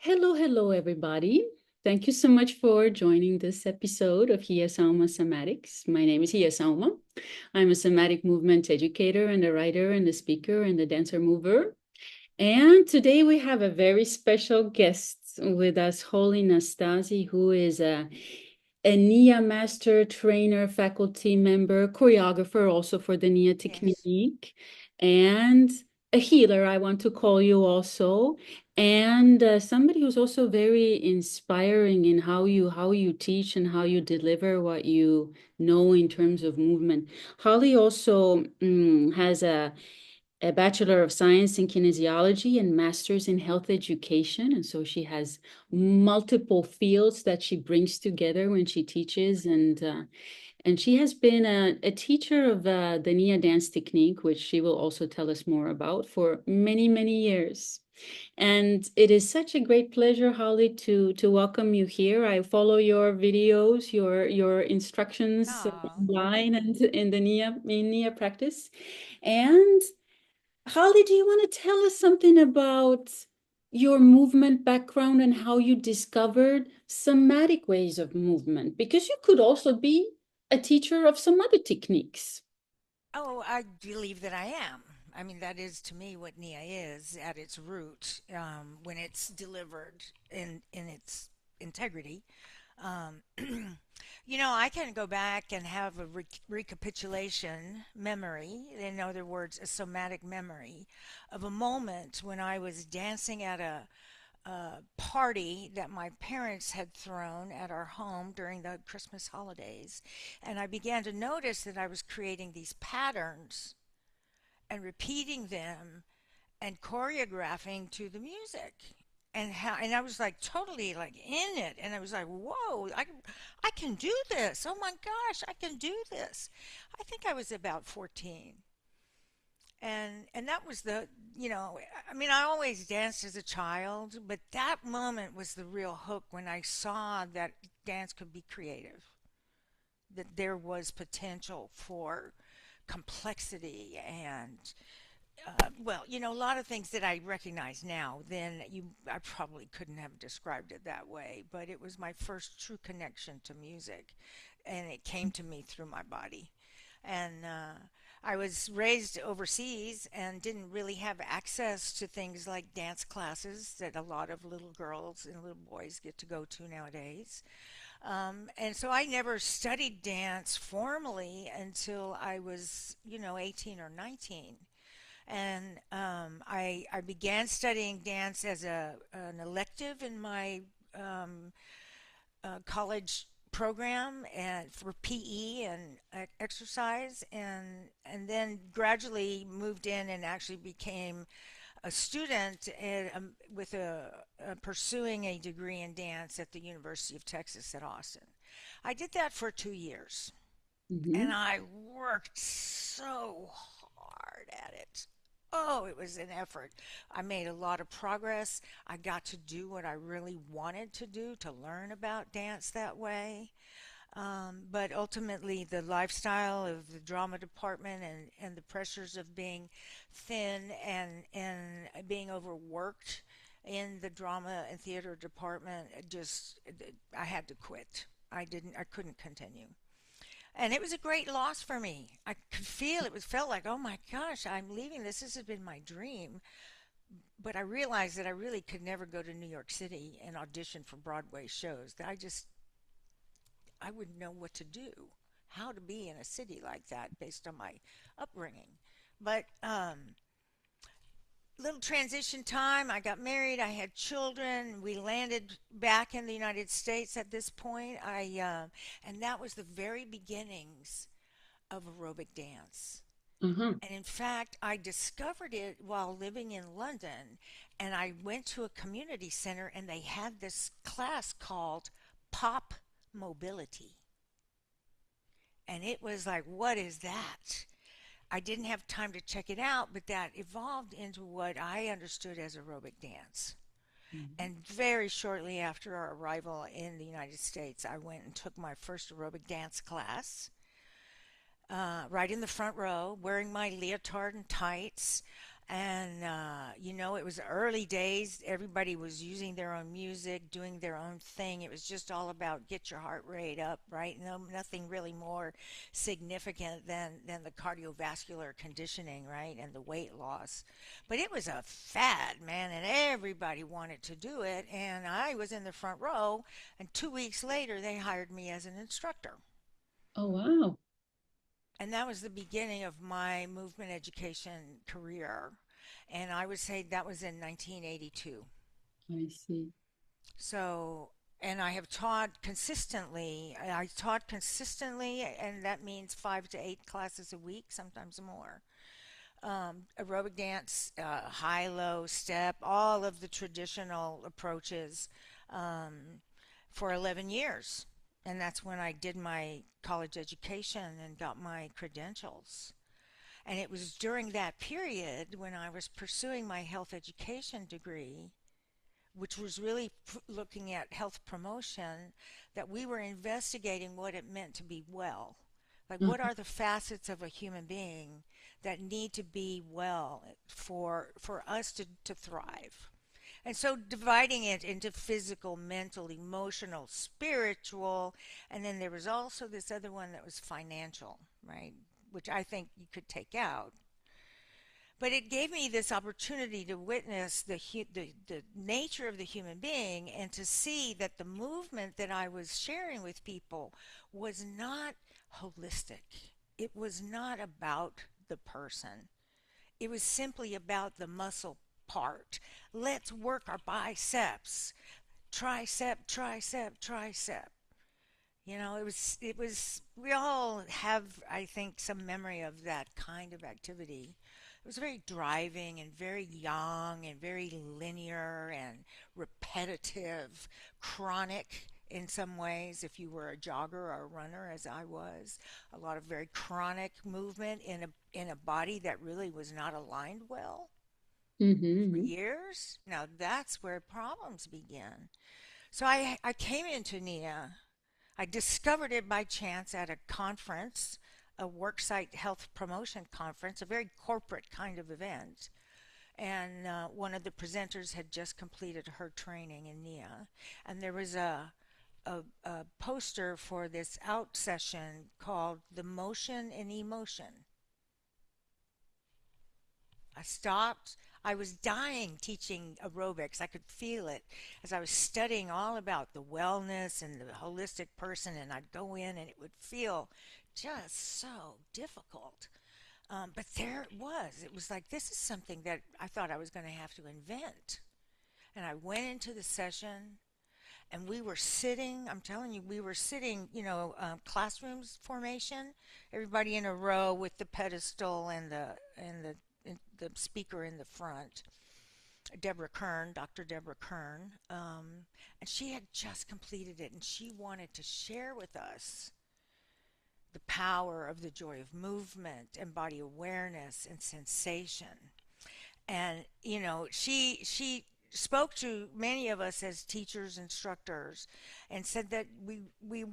Hello, hello, everybody. Thank you so much for joining this episode of Hia Sauma Somatics. My name is Hia Sauma. I'm a somatic movement educator and a writer and a speaker and a dancer mover. And today we have a very special guest with us, Holly Nastasi, who is a Nia master trainer, faculty member, choreographer also for the Nia Yes. technique, and a healer, I want to call you also, and somebody who's also very inspiring in how you teach and how you deliver what you know in terms of movement. Holly also has a Bachelor of Science in Kinesiology and Master's in Health Education. And so she has multiple fields that she brings together when she teaches. And she has been a teacher of the Nia dance technique, which she will also tell us more about for many, many years. And it is such a great pleasure, Holly, to welcome you here. I follow your videos, your instructions Oh, online and in the Nia practice. And Holly, do you want to tell us something about your movement background and how you discovered somatic ways of movement? Because you could also be a teacher of some other techniques. I believe that I am. I mean, that is to me what Nia is at its root, when it's delivered in its integrity. Um, I can go back and have a recapitulation memory, in other words, a somatic memory of a moment when I was dancing at a party that my parents had thrown at our home during the Christmas holidays. And I began to notice that I was creating these patterns and repeating them and choreographing to the music. And I was like totally like in it, and I was like, whoa, I can do this. Oh my gosh, I can do this. I think I was about 14. And that was I mean, I always danced as a child, but that moment was the real hook when I saw that dance could be creative, that there was potential for complexity and a lot of things that I recognize now, I probably couldn't have described it that way, but it was my first true connection to music, and it came to me through my body. And I was raised overseas and didn't really have access to things like dance classes that a lot of little girls and little boys get to go to nowadays. And so I never studied dance formally until I was, 18 or 19. And I began studying dance as an elective in my college program and for PE and exercise, and then gradually moved in and actually became a student with pursuing a degree in dance at the University of Texas at Austin. I did that for 2 years, and Mhm. I worked so hard at it. Oh, it was an effort. I made a lot of progress. I got to do what I really wanted to do, to learn about dance that way. But ultimately, the lifestyle of the drama department and the pressures of being thin and being overworked in the drama and theater department, I had to quit. I couldn't continue. And it was a great loss for me. I could feel it was felt like, oh my gosh, I'm leaving this. This has been my dream. But I realized that I really could never go to New York City and audition for Broadway shows. I wouldn't know what to do, how to be in a city like that based on my upbringing. But little transition time. I got married. I had children. We landed back in the United States at this point. And that was the very beginnings of aerobic dance. Uh-huh. And in fact, I discovered it while living in London. And I went to a community center and they had this class called Pop Mobility. And it was like, what is that? I didn't have time to check it out, but that evolved into what I understood as aerobic dance. Mhm. And very shortly after our arrival in the United States, I went and took my first aerobic dance class, right in the front row, wearing my leotard and tights. And, it was the early days. Everybody was using their own music, doing their own thing. It was just all about get your heart rate up, right? No, nothing really more significant than the cardiovascular conditioning, right? And the weight loss. But it was a fad, man, and everybody wanted to do it. And I was in the front row, and 2 weeks later, they hired me as an instructor. Oh, wow. And that was the beginning of my movement education career. And I would say that was in 1982. I see. So, and I have taught consistently. I taught consistently, and that means 5 to 8 classes a week, sometimes more. Aerobic dance, high, low, step, all of the traditional approaches um, for 11 years. And that's when I did my college education and got my credentials. And it was during that period when I was pursuing my health education degree, which was really looking at health promotion, that we were investigating what it meant to be well. Like, what Uh-huh. are the facets of a human being that need to be well for us to thrive? And so dividing it into physical, mental, emotional, spiritual, and then there was also this other one that was financial, right? Which I think you could take out. But it gave me this opportunity to witness the nature of the human being and to see that the movement that I was sharing with people was not holistic. It was not about the person. It was simply about the muscle part. Let's work our biceps, tricep, tricep, tricep. We all have, I think, some memory of that kind of activity. It was very driving and very young and very linear and repetitive, chronic in some ways, if you were a jogger or a runner, as I was. A lot of very chronic movement in a body that really was not aligned well for Mm-hmm. years. Now that's where problems begin. So I came into NIA. I discovered it by chance at a conference, a worksite health promotion conference, a very corporate kind of event. And one of the presenters had just completed her training in NIA. And there was a poster for this out session called The Motion and Emotion. I stopped. I was dying teaching aerobics. I could feel it as I was studying all about the wellness and the holistic person, and I'd go in and it would feel just so difficult. But there it was. It was like, this is something that I thought I was going to have to invent. And I went into the session and we were sitting, I'm telling you, we were sitting, classrooms formation, everybody in a row with the pedestal and the speaker in the front, Deborah Kern, Dr. Deborah Kern, and she had just completed it, and she wanted to share with us the power of the joy of movement and body awareness and sensation. And she spoke to many of us as teachers, instructors, and said that we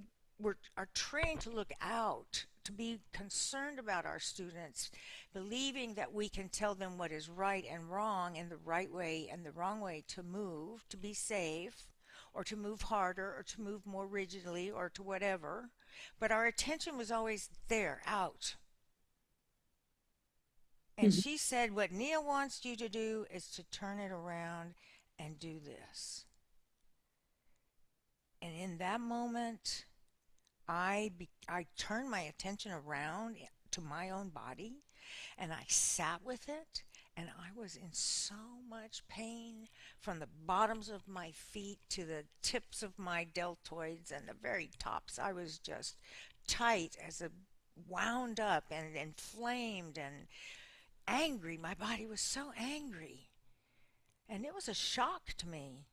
are trained to look out, to be concerned about our students, believing that we can tell them what is right and wrong, and the right way and the wrong way to move, to be safe, or to move harder, or to move more rigidly, or to whatever. But our attention was always there, out. And Mm-hmm. she said, what Nia wants you to do is to turn it around and do this. And in that moment, I turned my attention around to my own body and I sat with it. And I was in so much pain from the bottoms of my feet to the tips of my deltoids and the very tops. I was just tight as a wound up and inflamed and angry. My body was so angry. And it was a shock to me.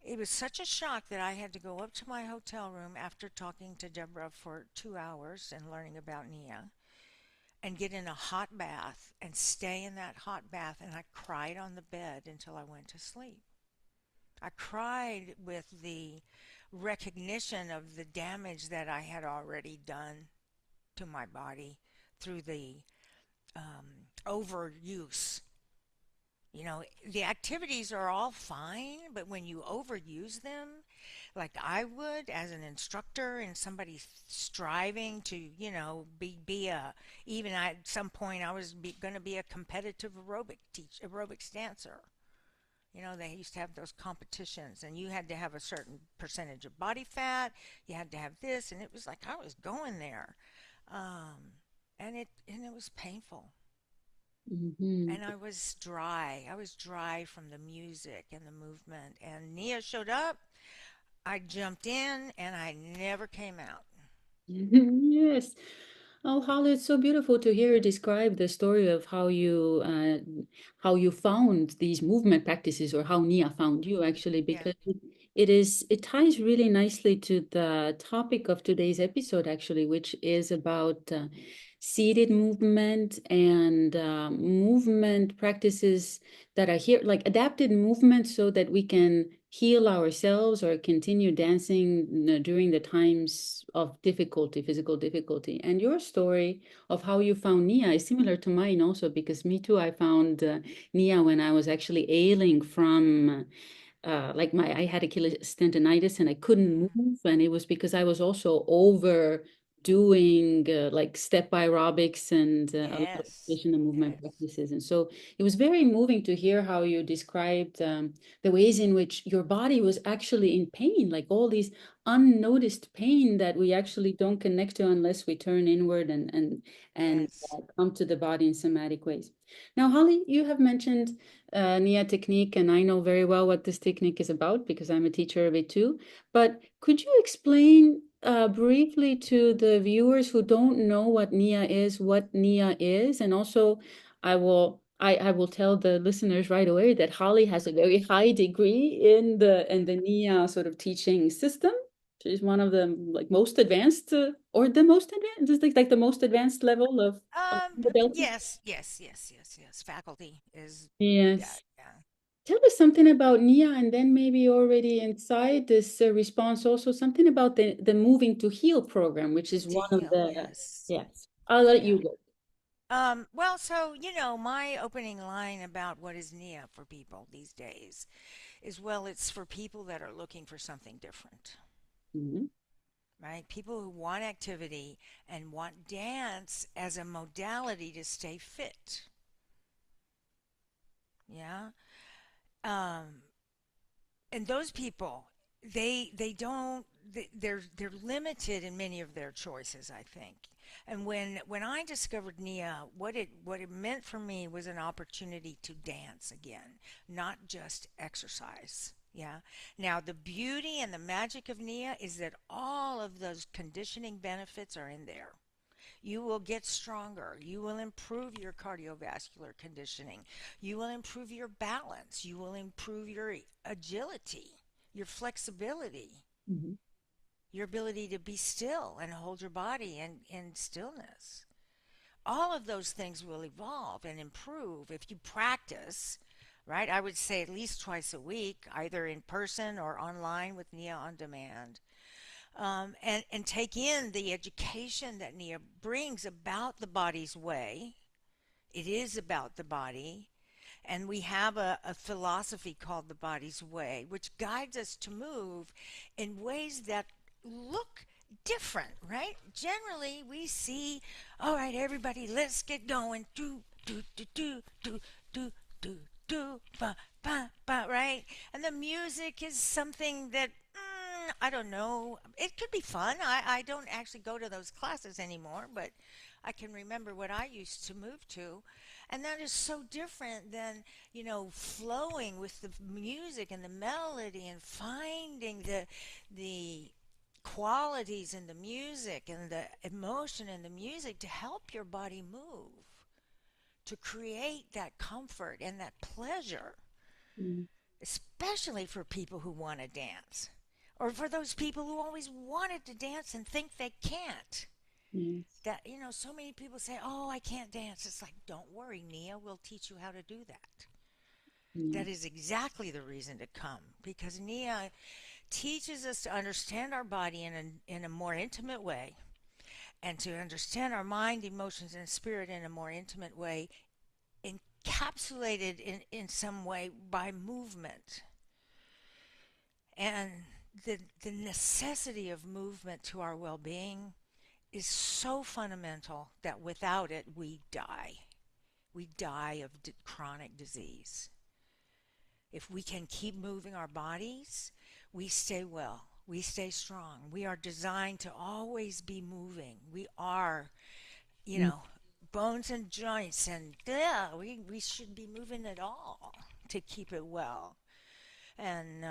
It was such a shock that I had to go up to my hotel room after talking to Deborah for 2 hours and learning about Nia and get in a hot bath and stay in that hot bath. And I cried on the bed until I went to sleep. I cried with the recognition of the damage that I had already done to my body through the overuse You know, the activities are all fine, but when you overuse them, like I would as an instructor and somebody striving to, be a, even at some point I was going to be a competitive aerobics dancer. You know, they used to have those competitions, and you had to have a certain percentage of body fat. You had to have this, and it was like I was going there, um, and it was painful. Hmm. And I was dry. I was dry from the music and the movement. And Nia showed up. I jumped in, and I never came out. Yes. Oh, Holly, it's so beautiful to hear you describe the story of how you found these movement practices, or how Nia found you actually, Yeah. because it ties really nicely to the topic of today's episode actually, which is about seated movement and movement practices that are here, like adapted movement, so that we can heal ourselves or continue dancing during the times of difficulty, physical difficulty. And your story of how you found Nia is similar to mine also, because me too, I found Nia when I was actually ailing from like my I had Achilles tendonitis and I couldn't Mm. move, and it was because I was also overdoing like step aerobics and a lot of Yes. position and movement Yes. practices. And so it was very moving to hear how you described the ways in which your body was actually in pain, like all these unnoticed pain that we actually don't connect to unless we turn inward and Yes. come to the body in somatic ways. Now, Holly, you have mentioned Nia technique, and I know very well what this technique is about because I'm a teacher of it too. But could you explain briefly to the viewers who don't know what Nia is, and also I will tell the listeners right away that Holly has a very high degree in the Nia sort of teaching system. She's one of the like most advanced, or the most advanced, just like the most advanced level of the belt. Yes. Yes. Yes. Yes. Yes. Faculty is, yeah. Yes. Yeah. Tell us something about Nia, and then maybe already inside this response, also something about the Moving to Heal program, which is To one of heal. the, Yes. yes, I'll let Yeah. you go. Well, so, my opening line about what is Nia for people these days is, well, it's for people that are looking for something different, Mhm. right? People who want activity and want dance as a modality to stay fit. Yeah. Um, and those people, they don't, they're limited in many of their choices, I think. And when I discovered Nia, what it meant for me was an opportunity to dance again, not just exercise. Yeah. Now, the beauty and the magic of Nia is that all of those conditioning benefits are in there. You will get stronger. You will improve your cardiovascular conditioning. You will improve your balance. You will improve your agility, your flexibility, Mhm. your ability to be still and hold your body in stillness. All of those things will evolve and improve if you practice, right? I would say at least twice a week, either in person or online with Nia On Demand. And take in the education that Nia brings about the body's way. It is about the body. And we have a philosophy called the body's way, which guides us to move in ways that look different, right? Generally, we see, all right, everybody, let's get going. Do, do, ba, ba, right? And the music is something that, I don't know. It could be fun. I don't actually go to those classes anymore, but I can remember what I used to move to. And that is so different than, flowing with the music and the melody and finding the qualities in the music and the emotion in the music to help your body move, to create that comfort and that pleasure, Mm. especially for people who want to dance, or for those people who always wanted to dance and think they can't. Yes. That, so many people say, oh, I can't dance. It's like, don't worry, Nia, we'll teach you how to do that. Mm. That is exactly the reason to come, because Nia teaches us to understand our body in a more intimate way, and to understand our mind, emotions, and spirit in a more intimate way, encapsulated in some way by movement. And the necessity of movement to our well being is so fundamental that without it, we die. We die of chronic disease. If we can keep moving our bodies, we stay well. We stay strong. We are designed to always be moving. We are, you Mm. know, bones and joints, and yeah, we should be moving it all to keep it well. And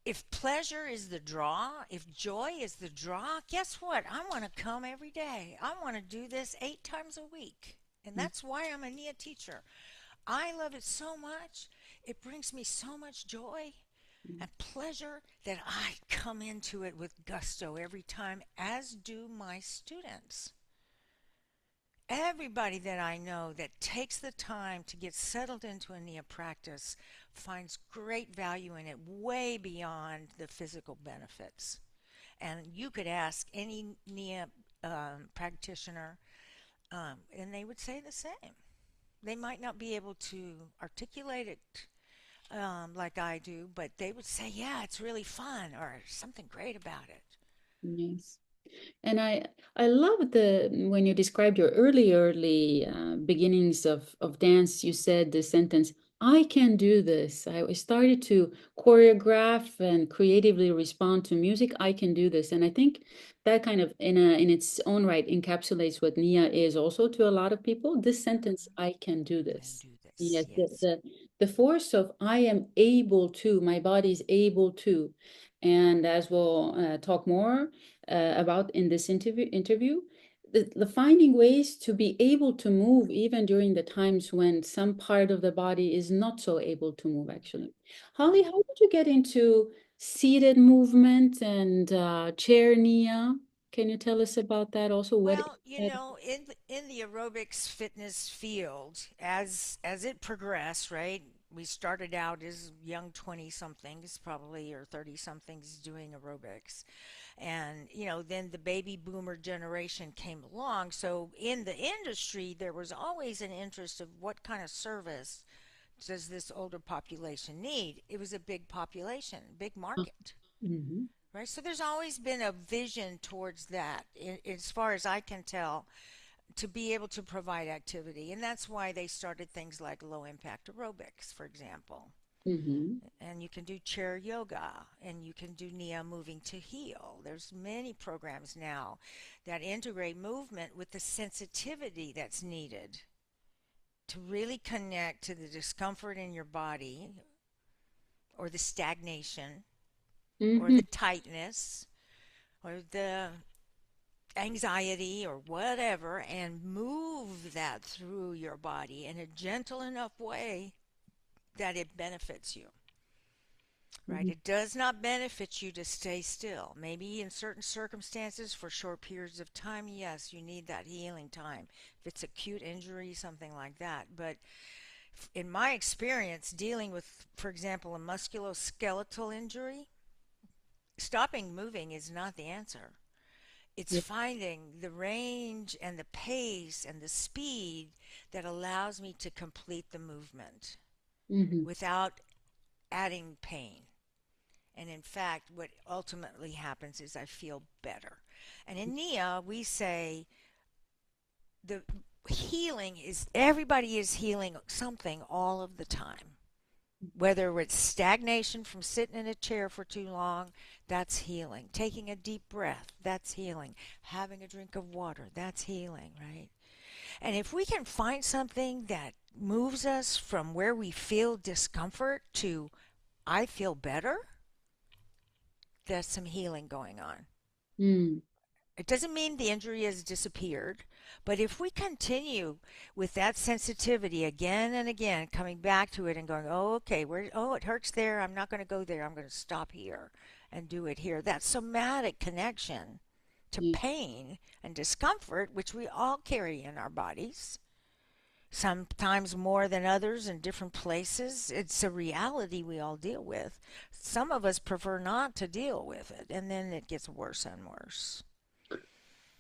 if pleasure is the draw, if joy is the draw, guess what? I want to come every day. I want to do this 8 times a week. And Mm. that's why I'm a NIA teacher. I love it so much. It brings me so much joy Mm. and pleasure that I come into it with gusto every time, as do my students. Everybody that I know that takes the time to get settled into a NIA practice finds great value in it, way beyond the physical benefits. And you could ask any NIA practitioner, and they would say the same. They might not be able to articulate it like I do, but they would say, yeah, it's really fun or something great about it. Yes. And I love the when you described your early beginnings of dance, you said the sentence, "I can do this." I started to choreograph and creatively respond to music. I can do this, and I think that kind of in its own right encapsulates what Nia is also to a lot of people. This sentence, Mm-hmm. "I can do And this." do this, Yes, yes. the force of I am able to, my body is able to, and as we'll talk more about in this interview, the finding ways to be able to move even during the times when some part of the body is not so able to move actually. Holly, how Mm-hmm. did you get into seated movement and chair Nia? Can you tell us about that also? What is Well, that? in the aerobics fitness field, as it progressed, right? We started out as young 20 somethings, probably, or 30 somethings doing aerobics. And, then the baby boomer generation came along. So in the industry, there was always an interest of what kind of service does this older population need? It was a big population, big market. Mm-hmm, Right, so there's always been a vision towards that, as far as I can tell, to be able to provide activity. And that's why they started things like low impact aerobics, for example. mm-hmm, And you can do chair yoga, and you can do Nia moving to heel. There's many programs now that integrate movement with the sensitivity that's needed to really connect to the discomfort in your body, or the stagnation, or mm-hmm, the tightness, or the anxiety or whatever, and move that through your body in a gentle enough way that it benefits you. Right? mm-hmm, It does not benefit you to stay still. Maybe in certain circumstances for short periods of time, yes, you need that healing time. If it's acute injury, something like that. But in my experience, dealing with, for example, a musculoskeletal injury, stopping moving is not the answer. It's yeah, finding the range and the pace and the speed that allows me to complete the movement mm-hmm, without adding pain. And in fact, what ultimately happens is I feel better. And in NIA, we say the healing is, everybody is healing something all of the time. Whether it's stagnation from sitting in a chair for too long, that's healing. Taking a deep breath, that's healing. Having a drink of water, that's healing, right? And if we can find something that moves us from where we feel discomfort to I feel better, there's some healing going on. mm, It doesn't mean the injury has disappeared, but if we continue with that sensitivity again and again, coming back to it and going, oh, okay, it hurts there. I'm not going to go there. I'm going to stop here and do it here. That somatic connection to yeah, pain and discomfort, which we all carry in our bodies, sometimes more than others in different places. It's a reality we all deal with. Some of us prefer not to deal with it, and then it gets worse and worse.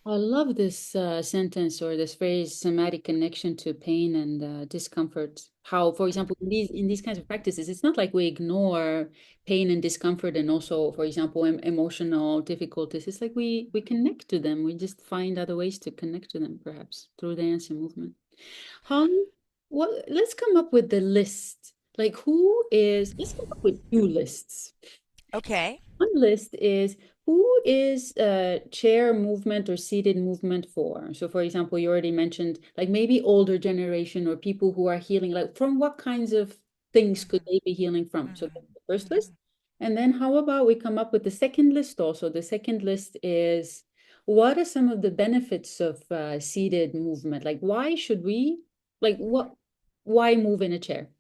I love this sentence or this phrase, somatic connection to pain and discomfort. How, for example, in these kinds of practices, it's not like we ignore pain and discomfort, and also, for example, emotional difficulties. It's like we connect to them. We just find other ways to connect to them, perhaps through dance and movement. Holly, what? Let's come up with the list. Like, who is? Let's come up with two lists. Okay. One list is who is chair movement or seated movement for? So, for example, you already mentioned like maybe older generation or people who are healing, like from what kinds of things could Hmm. they be healing from? So, that's Hmm. the first list. Hmm. And then how about we come up with the second list also? The second list is what are some of the benefits of seated movement? Like, why should we, like, why move in a chair?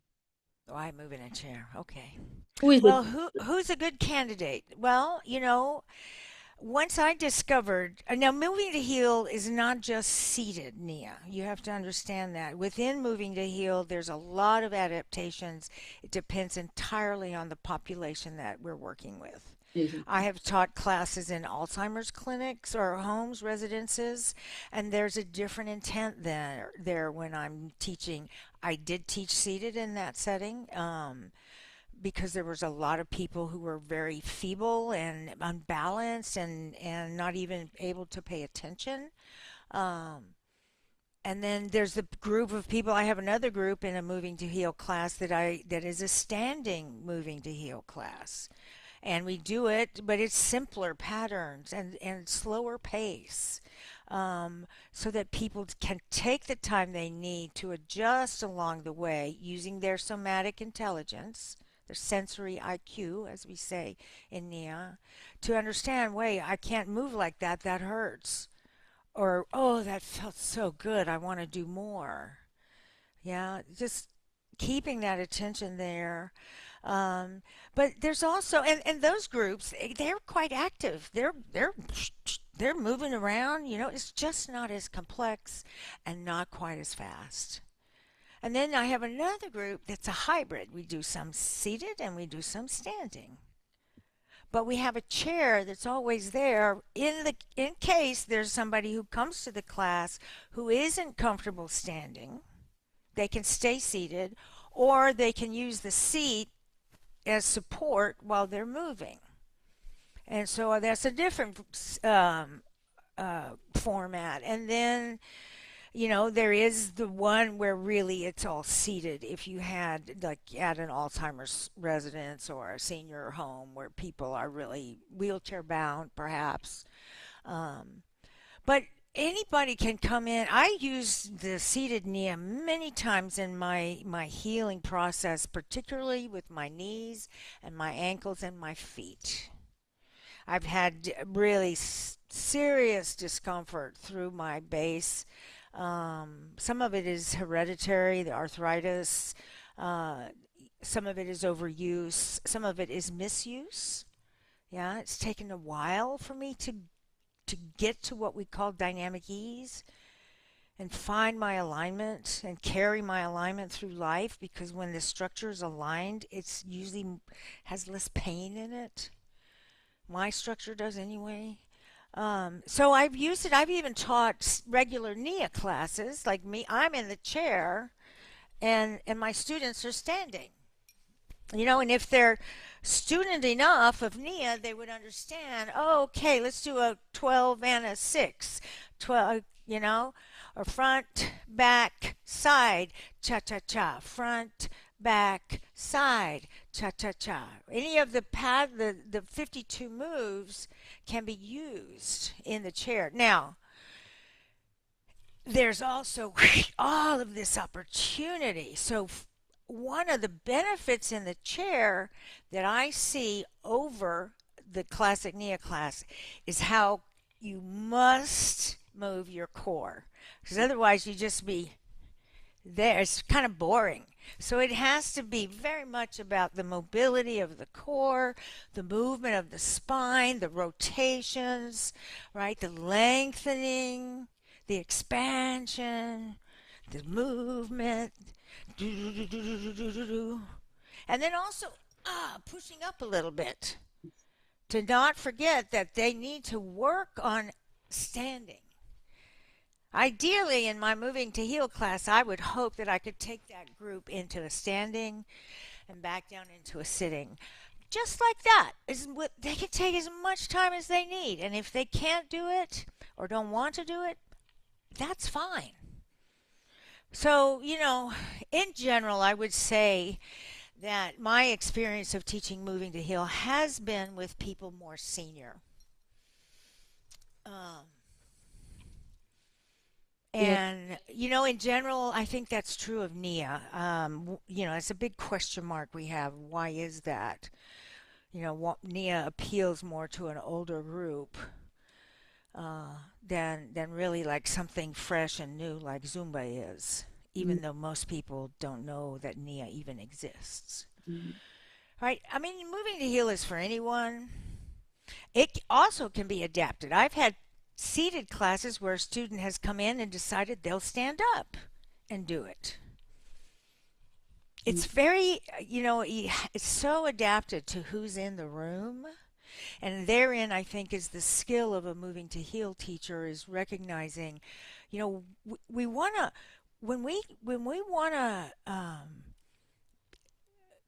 Oh, I move in a chair. Okay. Who is it? Well, who's a good candidate? Well, once I discovered now moving to heal is not just seated, Nia. You have to understand that. Within moving to heal, there's a lot of adaptations. It depends entirely on the population that we're working with. I have taught classes in Alzheimer's clinics or homes, residences, and there's a different intent there when I'm teaching. I did teach seated in that setting. Because there was a lot of people who were very feeble and unbalanced and not even able to pay attention. Um, and then there's the group of people. I have another group in a moving to heal class that is a standing moving to heal class, and we do it, but it's simpler patterns and slower pace. So that people can take the time they need to adjust along the way using their somatic intelligence, their sensory IQ, as we say in NIA, to understand, wait, I can't move like that, that hurts. Or, oh, that felt so good, I want to do more. Yeah, just keeping that attention there. Um, but there's also and those groups they're quite active. They're moving around. It's just not as complex and not quite as fast. And then I have another group that's a hybrid. We do some seated and we do some standing. But we have a chair that's always there in case there's somebody who comes to the class who isn't comfortable standing. They can stay seated, or they can use the seat as support while they're moving. And so that's a different format. And then, there is the one where really it's all seated. If you had, like, at an Alzheimer's residence or a senior home where people are really wheelchair bound, perhaps. Um, But anybody can come in. I use the seated Nia many times in my healing process, particularly with my knees and my ankles and my feet. I've had really serious discomfort through my base. Some of it is hereditary, the arthritis. Uh, some of it is overuse. Some of it is misuse. Yeah, it's taken a while for me to get to what we call dynamic ease and find my alignment and carry my alignment through life, because when the structure is aligned, it's usually has less pain in it. My structure does anyway. So I've used it. I've even taught regular NIA classes. Like me, I'm in the chair, and my students are standing. And if they're student enough of Nia, they would understand, oh, okay, let's do a 12 and a 6. 12, or front, back, side, cha cha cha. Front, back, side, cha cha cha. Any of the 52 moves can be used in the chair. Now, there's also all of this opportunity. So, one of the benefits in the chair that I see over the classic Nia class is how you must move your core, because otherwise you just be there. It's kind of boring. So it has to be very much about the mobility of the core, the movement of the spine, the rotations, right? The lengthening, the expansion, the movement. And then also pushing up a little bit to not forget that they need to work on standing. Ideally, in my moving to heel class, I would hope that I could take that group into a standing and back down into a sitting. Just like that. They can take as much time as they need. And if they can't do it or don't want to do it, that's fine. So, in general, I would say that my experience of teaching moving to heel has been with people more senior. Um, Yeah. and, in general, I think that's true of Nia. It's a big question mark we have. Why is that? Nia appeals more to an older group than really like something fresh and new like Zumba is, Mm, even though most people don't know that Nia even exists. mm, Right? I mean, moving to heel is for anyone. It also can be adapted. I've had seated classes where a student has come in and decided they'll stand up and do it. mm, It's very, it's so adapted to who's in the room. And therein, I think, is the skill of a moving to heel teacher is recognizing, we want to, when we want to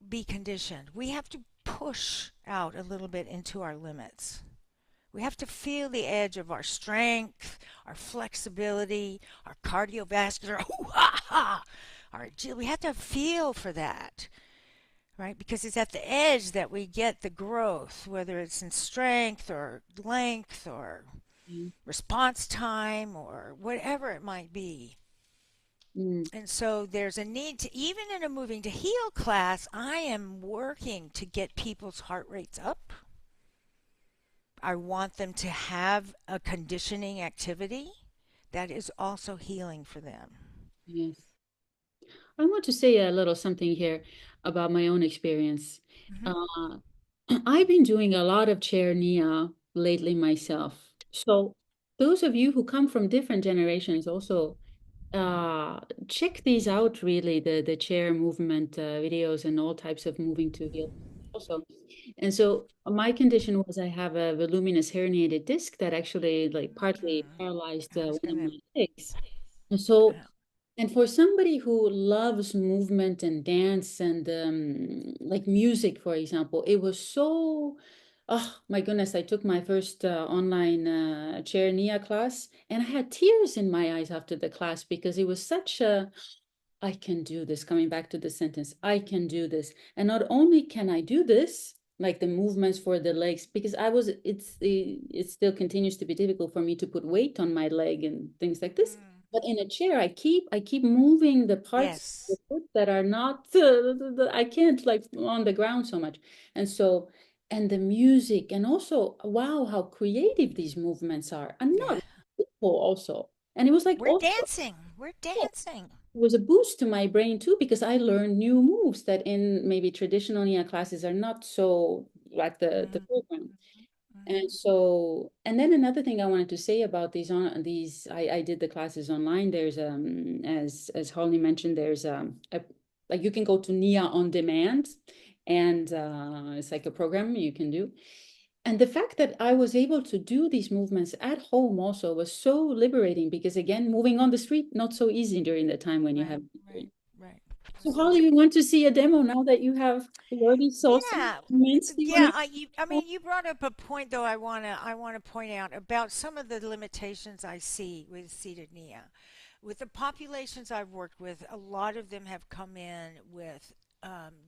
be conditioned, we have to push out a little bit into our limits. We have to feel the edge of our strength, our flexibility, our cardiovascular, our agility. We have to feel for that, right? Because it's at the edge that we get the growth, whether it's in strength or length or mm, response time or whatever it might be. mm. And so there's a need to, even in a moving to heel class, I am working to get people's heart rates up. I want them to have a conditioning activity that is also healing for them. Yes. I want to say a little something here about my own experience. Hmm. Uh, I've been doing a lot of chair Nia lately myself. So those of you who come from different generations also uh, check these out really, the chair movement videos and all types of moving to heel also. And so my condition was I have a voluminous herniated disc that actually like partly Mm. paralyzed I was one of gonna. my legs. And so Uh, and for somebody who loves movement and dance and like music, for example, it was so, oh my goodness, I took my first online chair Nia class and I had tears in my eyes after the class because it was such a, I can do this. Coming back to the sentence, I can do this. And not only can I do this, like the movements for the legs, because it still continues to be difficult for me to put weight on my leg and things like this. mm. But in a chair, I keep moving the parts of the Yes. foot that are not, I can't like on the ground so much. And so, and the music, and also, wow, how creative these movements are. And Yeah. not simple also. And it was like We're also, dancing. We're yeah, dancing. was a boost to my brain too because I learned new moves that in maybe traditional Nia classes are not so like the Hmm. program. And Hmm. so, and then another thing I wanted to say about these, I did the classes online. There's as Holly mentioned, there's a like you can go to Nia on demand, and it's like a program you can do. And the fact that I was able to do these movements at home also was so liberating because again, moving on the street, not so easy during the time when you Right. have Right. injury. Right. So Holly, Absolutely. we want to see a demo now that you already saw some Yeah, movements. Do you yeah. want I to? mean, you brought up a point though. I wanna point out about some of the limitations I see with seated Nia. With the populations I've worked with, a lot of them have come in with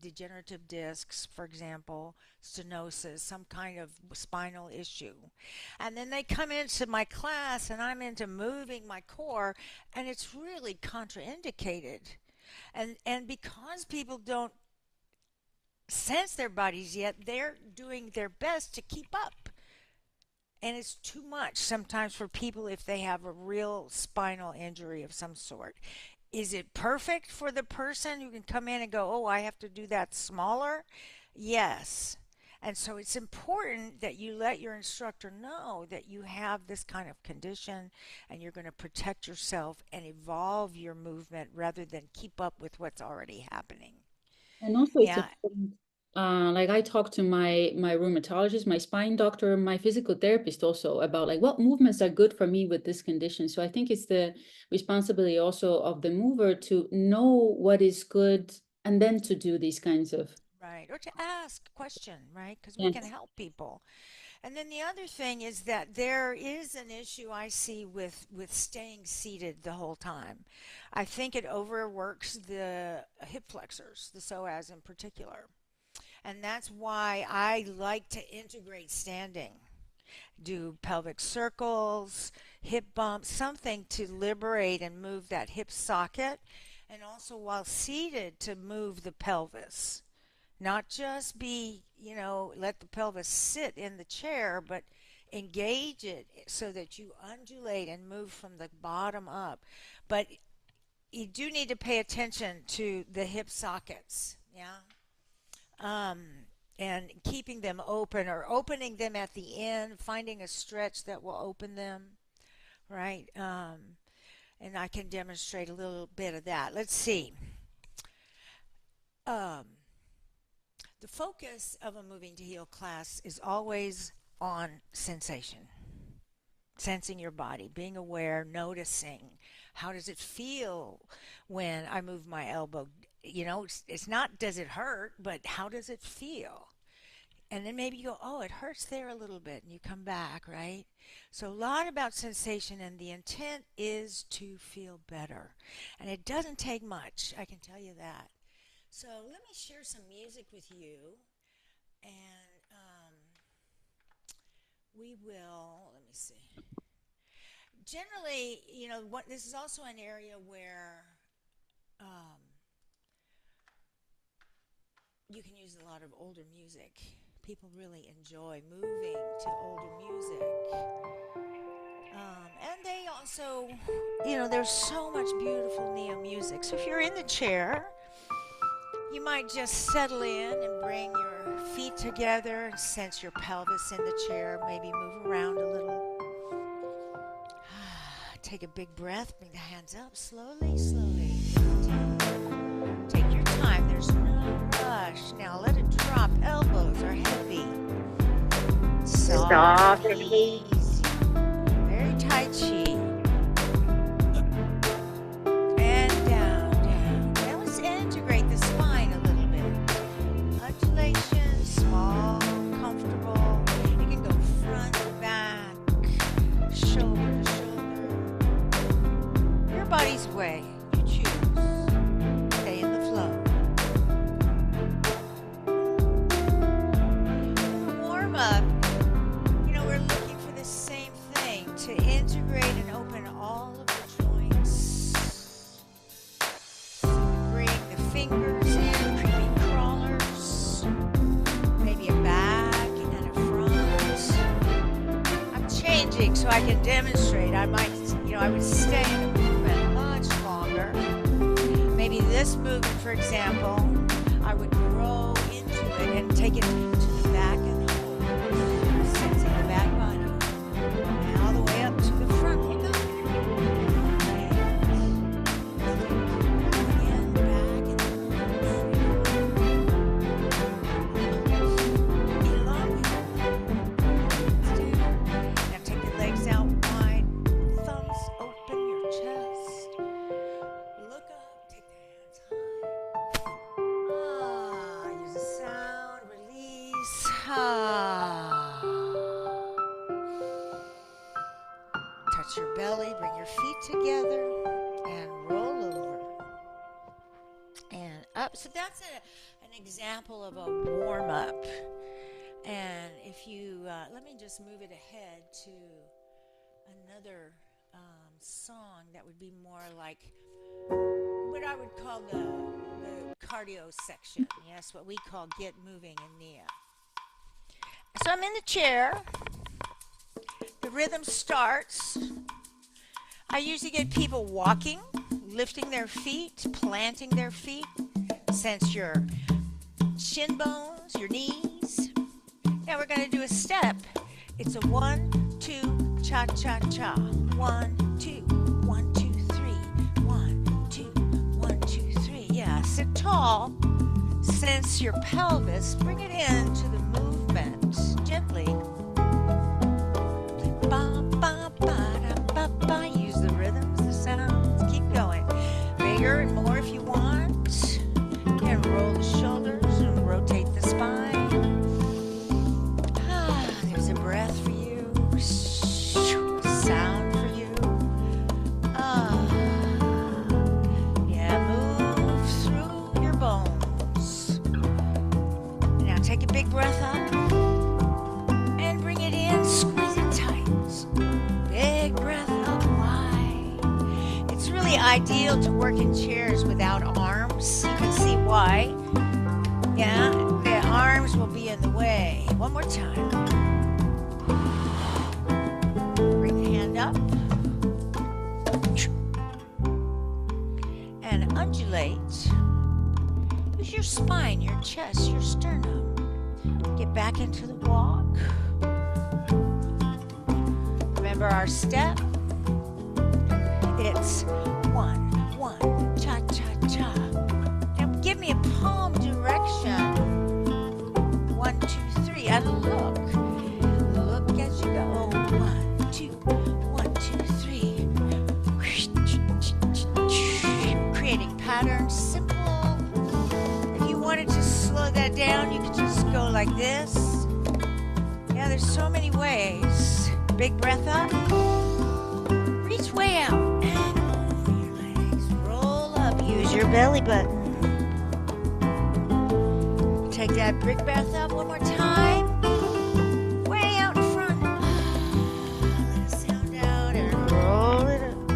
degenerative discs, for example, stenosis, some kind of spinal issue. And then they come into my class and I'm into moving my core and it's really contraindicated. And because people don't sense their bodies yet, they're doing their best to keep up. And it's too much sometimes for people if they have a real spinal injury of some sort. Is it perfect for the person who can come in and go, oh, I have to do that smaller? Yes. And so it's important that you let your instructor know that you have this kind of condition and you're going to protect yourself and evolve your movement rather than keep up with what's already happening. And also, it's Yeah. important. Like I talk to my rheumatologist, my spine doctor, my physical therapist also about like what movements are good for me with this condition. So I think it's the responsibility also of the mover to know what is good and then to do these kinds of. Right. Or to ask question, right? Because we can Yes. help people. And then the other thing is that there is an issue I see with staying seated the whole time. I think it overworks the hip flexors, the psoas in particular. And that's why I like to integrate standing. Do pelvic circles, hip bumps, something to liberate and move that hip socket. And also while seated to move the pelvis. Not just be, let the pelvis sit in the chair, but engage it so that you undulate and move from the bottom up. But you do need to pay attention to the hip sockets, yeah? Um, and keeping them open or opening them at the end, finding a stretch that will open them, right? And I can demonstrate a little bit of that. Let's see. Um, The focus of a moving to heal class is always on sensation, sensing your body, being aware, noticing. How does it feel when I move my elbow? It's not does it hurt, but how does it feel? And then maybe you go, oh, it hurts there a little bit, and you come back, right? So, a lot about sensation, and the intent is to feel better. And it doesn't take much, I can tell you that. So let me share some music with you, and we will. Let me see. Generally, what this is also an area where um, you can use a lot of older music. People really enjoy moving to older music. And they also, there's so much beautiful neo music. So if you're in the chair, you might just settle in and bring your feet together and sense your pelvis in the chair. Maybe move around a little. Take a big breath. Bring the hands up slowly, slowly. Take your time. There's no rush. Now let it drop. Elbows are heavy. Soft and easy. Very tai chi. Small, comfortable. You can go front, back, shoulder to shoulder. Your body's way. You choose. Stay in the flow. In the warm up, we're looking for the same thing to integrate and open all of the joints. So bring the fingers in, creepy crawlers. Maybe a back and a front. I'm changing so I can demonstrate. I would stay in the movement much longer. Maybe this movement, for example, I would grow into it and take it to the back and the hold. Sensing the back body. And all the way up to the front we go. And back and now take the legs out wide, thumbs open your chest. Look up, take the hands high. Use the sound, release. Touch your belly, bring your feet together, and roll over. And up. So that's an example of a warm up. And if you, let me just move it ahead to another song that would be more like what I would call the cardio section. Yes, what we call Get Moving in Nia. So I'm in the chair. The rhythm starts. I usually get people walking, lifting their feet, planting their feet. Sense your shin bones, your knees. Now we're going to do a step. It's a 1, 2, cha cha cha. 1, 2, 1, 2, 3. 1, 2, 1, 2, 3. Yeah, sit tall. Sense your pelvis, bring it into the movement gently. Ba, ba, ba, da, ba, ba. Use the rhythms, the sounds. Keep going. Bigger and more if you want. And roll the shoulders and rotate the spine. Ah, there's a breath for you. A sound for you. Ah, yeah, move through your bones. Now take a big breath up and bring it in. Squeeze it tight. Big breath up wide. It's really ideal to work in chairs without arms. You can see why. Yeah, the arms will be in the way. One more time. Bring the hand up and undulate. Use your spine, your chest, your sternum. Get back into the walk. Remember our step. It's one, one, cha, cha, cha. Now give me a palm direction. 1, 2, 3, and look. Look as you go. 1, 2, 1, 2, 3. Creating patterns, simple. If you wanted to slow that down, you could just go like this. Yeah, there's so many ways. Big breath up. Reach way out and over your legs. Roll up. Use your belly button. Take that big breath up one more time. Way out in front. Let it sound out and roll it up.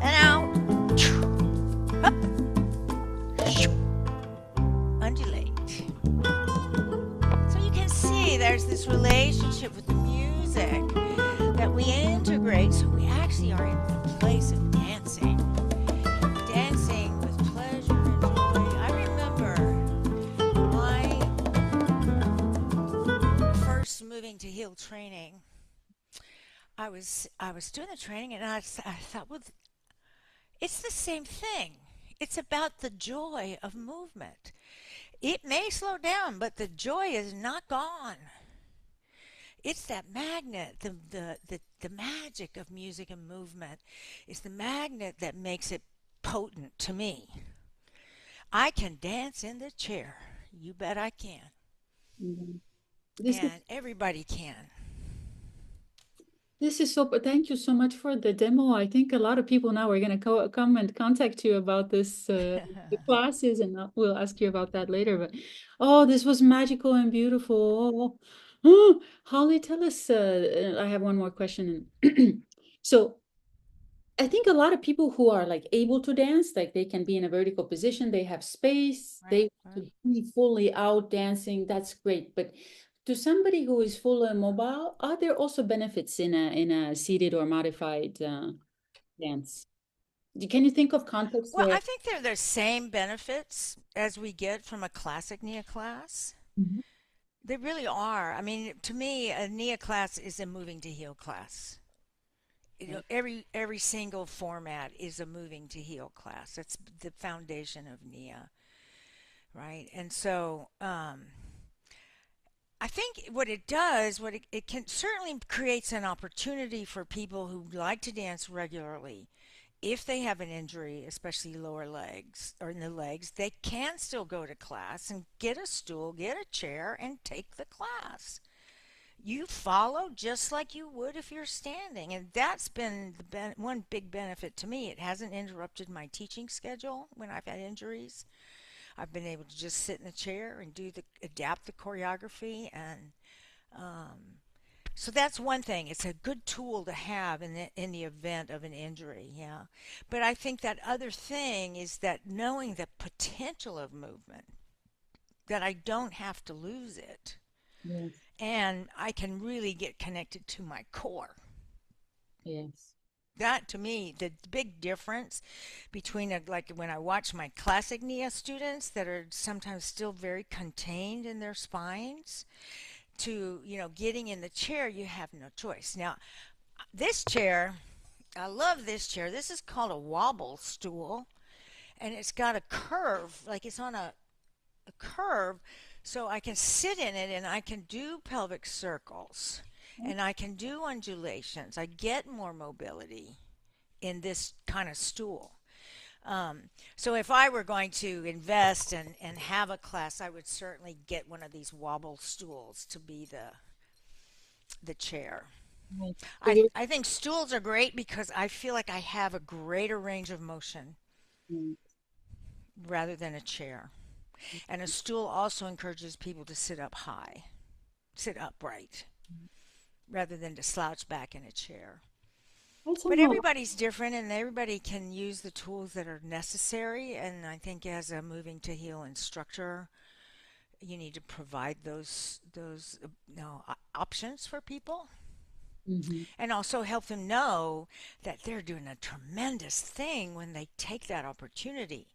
And out. Up. Undulate. So you can see there's this relationship with the music that we integrate, so we actually are in the place of dancing. Dancing with pleasure and joy. I remember my first moving to heel training. I was doing the training and I thought, well, it's the same thing. It's about the joy of movement. It may slow down, but the joy is not gone. It's that magnet, the magic of music and movement. It's the magnet that makes it potent to me. I can dance in the chair. You bet I can. Mhm. This is And everybody can. this is so. Thank you so much for the demo. I think a lot of people now are going to come and contact you about this the classes, and we'll ask you about that later. But oh, this was magical and beautiful. Oh, Holly, tell us. I have one more question. So I think a lot of people who are like able to dance, like they can be in a vertical position, they have space, Right, they right. to be fully out dancing, that's great. But to somebody who is full mobile, are there also benefits in a seated or modified dance? Can you think of contexts Well, where I think they're the same benefits as we get from a classic NIA class. Mhm. They really are. I mean, to me, a NIA class is a moving to heel class. Every single format is a moving to heel class. That's the foundation of NIA, right? And so I think what it does, it can certainly creates an opportunity for people who like to dance regularly. If they have an injury, especially lower legs or in the legs, they can still go to class and get a stool, get a chair, and take the class. You follow just like you would if you're standing, and that's been one big benefit to me. It hasn't interrupted my teaching schedule when I've had injuries. I've been able to just sit in the chair and adapt the choreography, and um, so that's one thing. It's a good tool to have in the event of an injury, yeah. But I think that other thing is that knowing the potential of movement, that I don't have to lose it, Yes, and I can really get connected to my core. yes. That to me, the big difference between like when I watch my classic NIA students that are sometimes still very contained in their spines to, getting in the chair, you have no choice. Now, this chair, I love this chair. This is called a wobble stool, and it's got a curve, like it's on a curve so I can sit in it and I can do pelvic circles and I can do undulations. I get more mobility in this kind of stool. So if I were going to invest and have a class, I would certainly get one of these wobble stools to be the chair. Right. So I you're, I think stools are great because I feel like I have a greater range of motion mm, rather than a chair. And a stool also encourages people to sit up high, sit upright, rather than to slouch back in a chair. I But somehow, everybody's different and everybody can use the tools that are necessary. And I think as a moving to heal instructor, you need to provide those options for people mhm, and also help them know that they're doing a tremendous thing when they take that opportunity.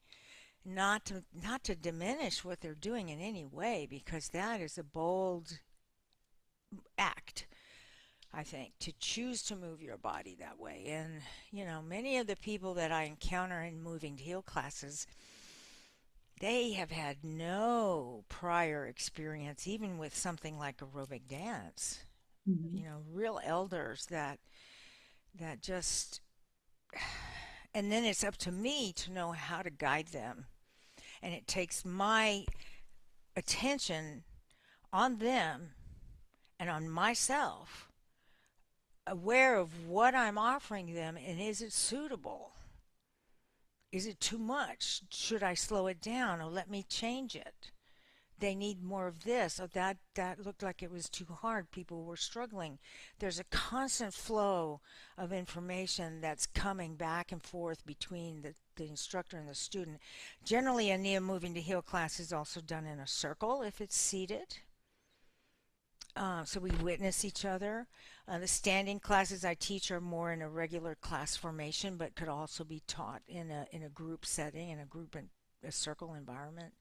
Not to diminish what they're doing in any way because that is a bold act, I think, to choose to move your body that way. And many of the people that I encounter in moving to heal classes, they have had no prior experience even with something like aerobic dance. mhm, Real elders that just, and then it's up to me to know how to guide them. And it takes my attention on them and on myself, aware of what I'm offering them and is it suitable? Is it too much? Should I slow it down or let me change it? They need more of this or that looked like it was too hard. People were struggling. There's a constant flow of information that's coming back and forth between the instructor and the student. Generally, a Nia Moving to Heal class is also done in a circle if it's seated. So we witness each other. The standing classes I teach are more in a regular class formation, but could also be taught in a group setting, in a group and a circle environment.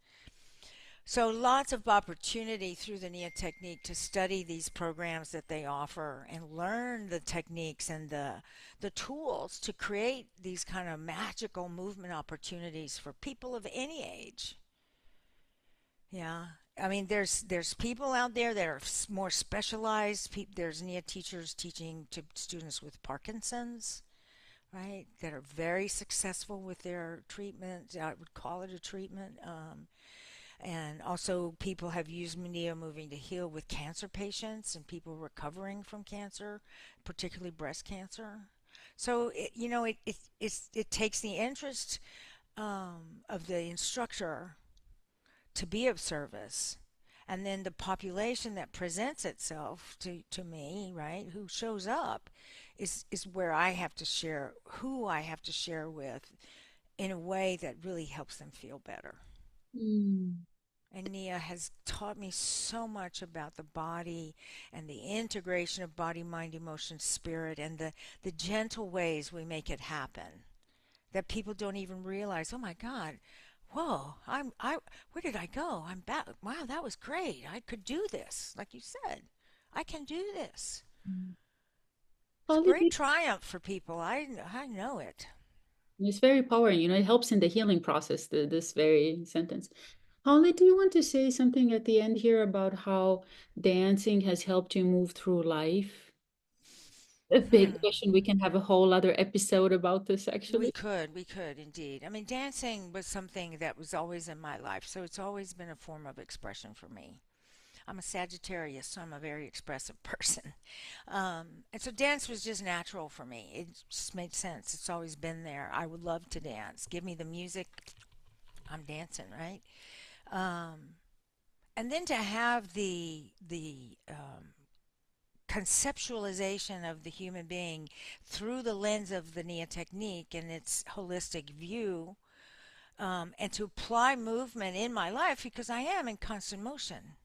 So lots of opportunity through the NIA technique to study these programs that they offer and learn the techniques and the tools to create these kind of magical movement opportunities for people of any age. Yeah. I mean, there's people out there that are more specialized. There's NIA teachers teaching to students with Parkinson's, right? That are very successful with their treatment. I would call it a treatment. And also, people have used NIA Moving to Heal with cancer patients and people recovering from cancer, particularly breast cancer. So, it takes the interest of the instructor to be of service. And then the population that presents itself to me, right, who shows up, is where I have to share, who I have to share with in a way that really helps them feel better. mm, And Nia has taught me so much about the body and the integration of body, mind, emotion, spirit, and the gentle ways we make it happen that people don't even realize. Oh my God, whoa, where did I go? I'm back. Wow, that was great. I could do this. Like you said, I can do this. mm. It's a Holly, great triumph for people. I know it. it's very empowering. It helps in the healing process, this very sentence. Holly, do you want to say something at the end here about how dancing has helped you move through life? A big Hmm. question. We can have a whole other episode about this, actually. We could indeed. I mean, dancing was something that was always in my life, so it's always been a form of expression for me. I'm a Sagittarius, so I'm a very expressive person. And so dance was just natural for me. It just made sense. It's always been there. I would love to dance. Give me the music, I'm dancing, right? Um, and then to have the conceptualization of the human being through the lens of the Nia technique and its holistic view, and to apply movement in my life because I am in constant motion.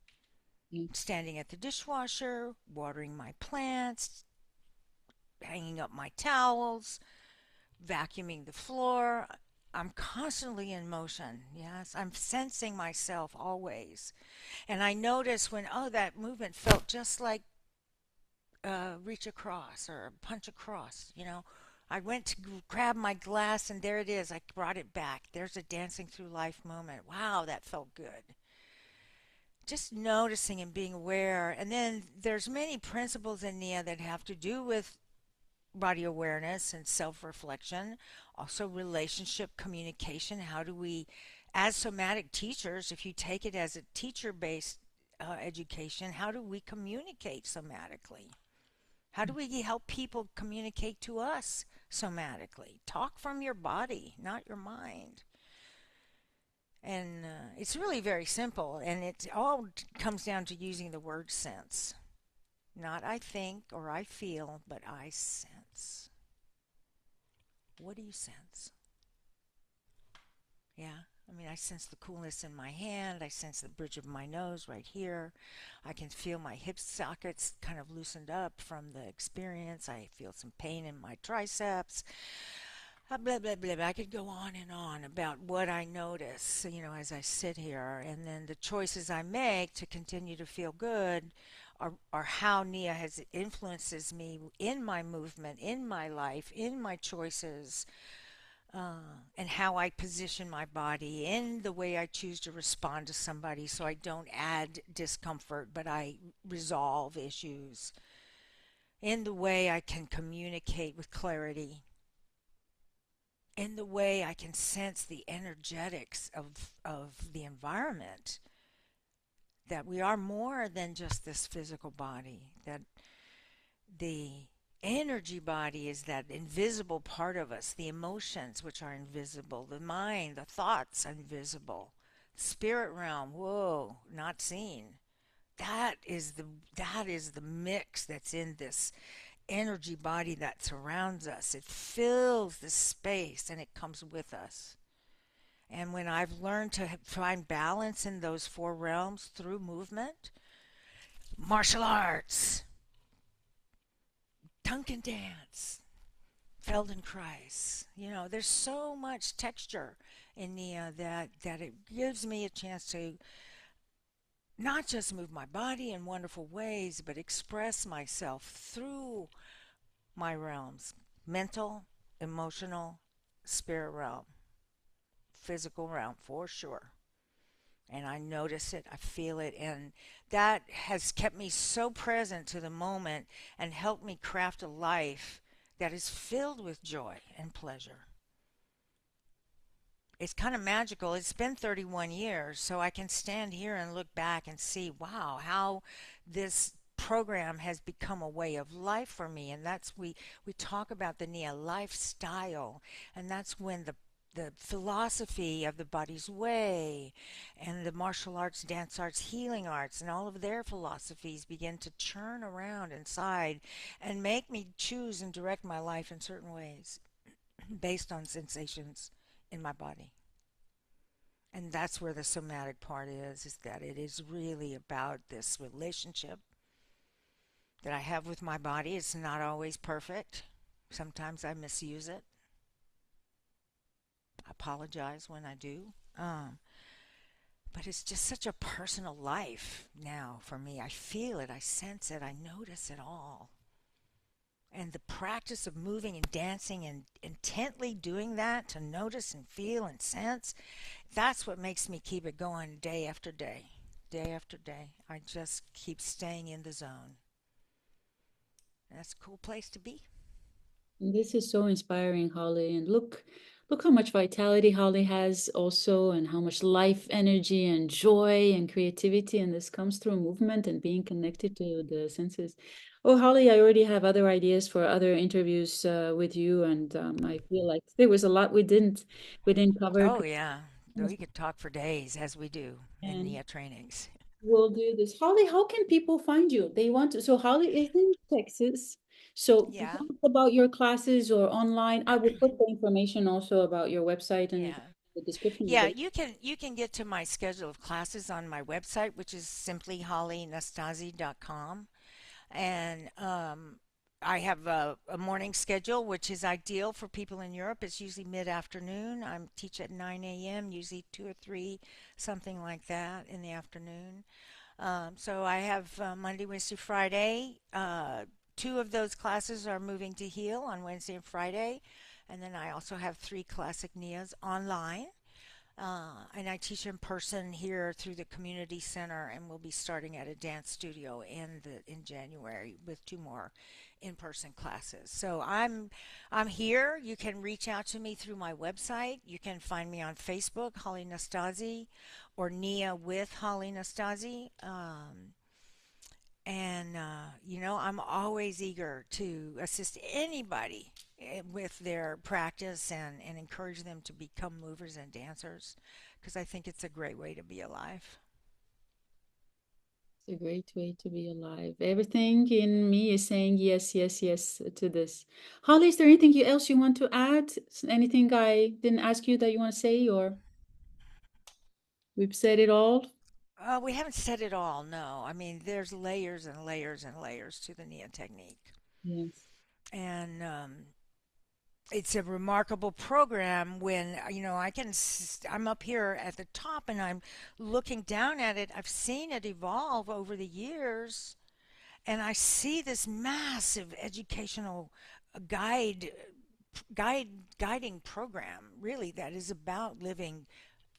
Mm. Standing at the dishwasher, watering my plants, hanging up my towels, vacuuming the floor. I'm constantly in motion. Yes, I'm sensing myself always. And I notice when, oh, that movement felt just like reach across or punch across, I went to grab my glass and there it is. I brought it back. There's a dancing through life moment. Wow, that felt good. just noticing and being aware. And then there's many principles in Nia that have to do with body awareness and self-reflection, also relationship communication. How do we, as somatic teachers, if you take it as a teacher-based education, how do we communicate somatically? How do we help people communicate to us somatically? Talk from your body, not your mind. And it's really very simple, and it all comes down to using the word sense. Not I think or I feel, but I sense. What do you sense? Yeah. I mean, I sense the coolness in my hand. I sense the bridge of my nose right here. I can feel my hip sockets kind of loosened up from the experience. I feel some pain in my triceps. Blah, blah, blah, blah. I could go on and on about what I notice, as I sit here. And then the choices I make to continue to feel good are how Nia has influences me in my movement, in my life, in my choices, and how I position my body in the way I choose to respond to somebody so I don't add discomfort, but I resolve issues, in the way I can communicate with clarity, in the way I can sense the energetics of the environment, that we are more than just this physical body, that the energy body is that invisible part of us, the emotions which are invisible, the mind, the thoughts invisible, spirit realm, whoa, not seen. That is the mix that's in this energy body that surrounds us. It fills the space and it comes with us. And when I've learned to find balance in those four realms through movement, martial arts, Duncan dance, Feldenkrais. There's so much texture in Nia that it gives me a chance to not just move my body in wonderful ways, but express myself through my realms: mental, emotional, spirit realm, physical realm for sure. And I notice it, I feel it, and that has kept me so present to the moment and helped me craft a life that is filled with joy and pleasure. It's kind of magical. It's been 31 years, so I can stand here and look back and see, wow, how this program has become a way of life for me. And that's we talk about the Nia lifestyle, and that's when the philosophy of the body's way and the martial arts, dance arts, healing arts, and all of their philosophies begin to churn around inside and make me choose and direct my life in certain ways based on sensations in my body. And that's where the somatic part is that it is really about this relationship that I have with my body. It's not always perfect. Sometimes I misuse it. I apologize when I do. But it's just such a personal life now for me. I feel it, I sense it, I notice it all. And the practice of moving and dancing and intently doing that to notice and feel and sense, that's what makes me keep it going day after day, day after day. I just keep staying in the zone. That's a cool place to be. This is so inspiring, Holly. And look how much vitality Holly has also, and how much life energy and joy and creativity. And this comes through movement and being connected to the senses. Oh, Holly, I already have other ideas for other interviews with you, and I feel like there was a lot we didn't cover. Oh, yeah. We could talk for days as we do in And NIA trainings. we'll do this. Holly, how can people find you? They want to. So Holly is in Texas. So Yeah. about your classes or online. I will put the information also about your website and Yeah. the description of Yeah, the. you can get to my schedule of classes on my website, which is simply hollynastasi.com. And I have a morning schedule, which is ideal for people in Europe. It's usually mid-afternoon. I teach at 9 a.m., usually 2 or 3, something like that in the afternoon. So I have Monday, Wednesday, Friday. Two of those classes are moving to Heal on Wednesday and Friday. And then I also have 3 classic NIAs online. And I teach in person here through the community center, and we'll be starting at a dance studio in January with two more in-person classes. So I'm here. You can reach out to me through my website. You can find me on Facebook, Holly Nastasi, or Nia with Holly Nastasi. I'm always eager to assist anybody with their practice and encourage them to become movers and dancers because I think it's a great way to be alive. It's a great way to be alive. Everything in me is saying yes, yes, yes to this. Holly, is there anything else you want to add? Anything I didn't ask you that you want to say, or we've said it all? We haven't said it all, no. I mean, there's layers and layers and layers to the Nia technique. Yes. And it's a remarkable program when, I'm up here at the top and I'm looking down at it. I've seen it evolve over the years. And I see this massive educational guide, guide, guiding program, really, that is about living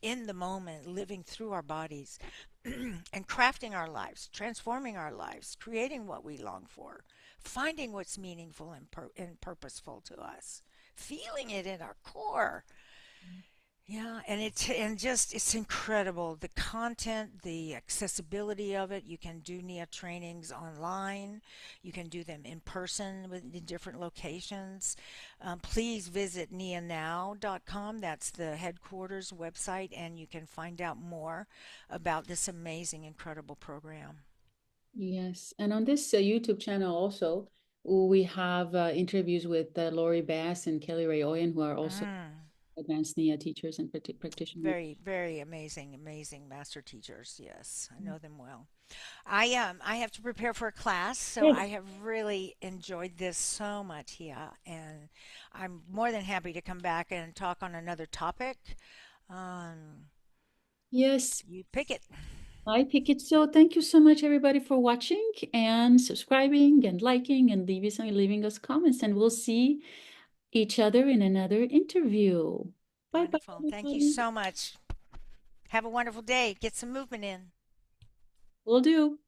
in the moment, living through our bodies, and crafting our lives, transforming our lives, creating what we long for, finding what's meaningful and purposeful to us, feeling it in our core. Yeah, and it's incredible. The content, the accessibility of it. You can do NIA trainings online. You can do them in person in different locations. Please visit nianow.com. That's the headquarters website, and you can find out more about this amazing, incredible program. Yes. And on this YouTube channel also, we have interviews with Lori Bass and Kelly Ray Oyen, who are also Mm. advanced NIA teachers and practitioners. Very, very amazing, amazing master teachers. Yes, I know them well. I have to prepare for a class, so Yes. I have really enjoyed this so much here, and I'm more than happy to come back and talk on another topic. Um, Yes, you pick it. I pick it. So thank you so much, everybody, for watching and subscribing and liking and leaving us comments. And we'll see each other in another interview. Bye bye, Wonderful. Thank you everybody. so much. Have a wonderful day. Get some movement in. Will do.